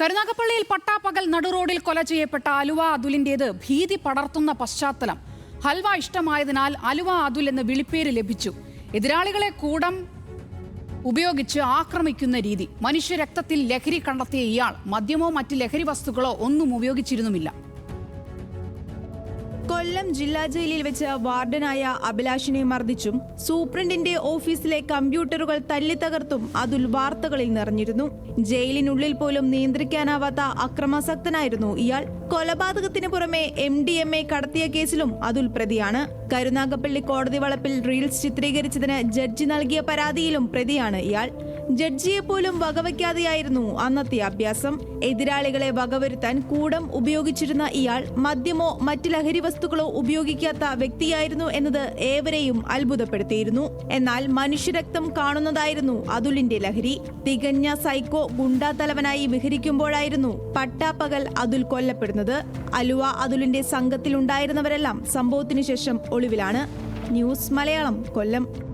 കരുനാഗപ്പള്ളിയിൽ പട്ടാപ്പകൽ നടുറോഡിൽ കൊല ചെയ്യപ്പെട്ട അലുവ അതുലിന്റേത് ഭീതി പടർത്തുന്ന പശ്ചാത്തലം. ഹൽവ ഇഷ്ടമായതിനാൽ അലുവ അതുൽ എന്ന വിളിപ്പേര് ലഭിച്ചു. എതിരാളികളെ കൂടം ഉപയോഗിച്ച് ആക്രമിക്കുന്ന രീതി. മനുഷ്യരക്തത്തിൽ ലഹരി കണ്ടെത്തിയ ഇയാൾ മദ്യമോ മറ്റ് ലഹരി വസ്തുക്കളോ ഒന്നും ഉപയോഗിച്ചിരുന്നുമില്ല. കൊല്ലം ജില്ലാ ജയിലിൽ വെച്ച് വാർഡനായ അഭിലാഷിനെ മർദ്ദിച്ചും സൂപ്രണ്ടിന്റെ ഓഫീസിലെ കമ്പ്യൂട്ടറുകൾ തല്ലിത്തകർത്തും അതുൽ വാർത്തകളിൽ നിറഞ്ഞിരുന്നു. ജയിലിനുള്ളിൽ പോലും നിയന്ത്രിക്കാനാവാത്ത അക്രമാസക്തനായിരുന്നു ഇയാൾ. കൊലപാതകത്തിന് പുറമെ MDMA കടത്തിയ കേസിലും അതുൽ പ്രതിയാണ്. കരുനാഗപ്പള്ളി കോടതി വളപ്പിൽ റീൽസ് ചിത്രീകരിച്ചതിന് ജഡ്ജി നൽകിയ പരാതിയിലും പ്രതിയാണ് ഇയാൾ. ജഡ്ജിയെ പോലും വകവയ്ക്കാതെയായിരുന്നു അന്നത്തെ അഭ്യാസം. എതിരാളികളെ വകവരുത്താൻ കൂടം ഉപയോഗിച്ചിരുന്ന ഇയാൾ മദ്യമോ മറ്റ് ലഹരി വസ്തുക്കളോ ഉപയോഗിക്കാത്ത വ്യക്തിയായിരുന്നു എന്നത് ഏവരെയും അത്ഭുതപ്പെടുത്തിയിരുന്നു. എന്നാൽ മനുഷ്യരക്തം കാണുന്നതായിരുന്നു അതുലിന്റെ ലഹരി. തികഞ്ഞ സൈക്കോ ഗുണ്ടാ തലവനായി വിഹരിക്കുമ്പോഴായിരുന്നു പട്ടാപ്പകൽ അതുൽ കൊല്ലപ്പെടുന്നത്. അലുവ അതുലിന്റെ സംഘത്തിലുണ്ടായിരുന്നവരെല്ലാം സംഭവത്തിനു ശേഷം ഒളിവിലാണ്. ന്യൂസ് മലയാളം, കൊല്ലം.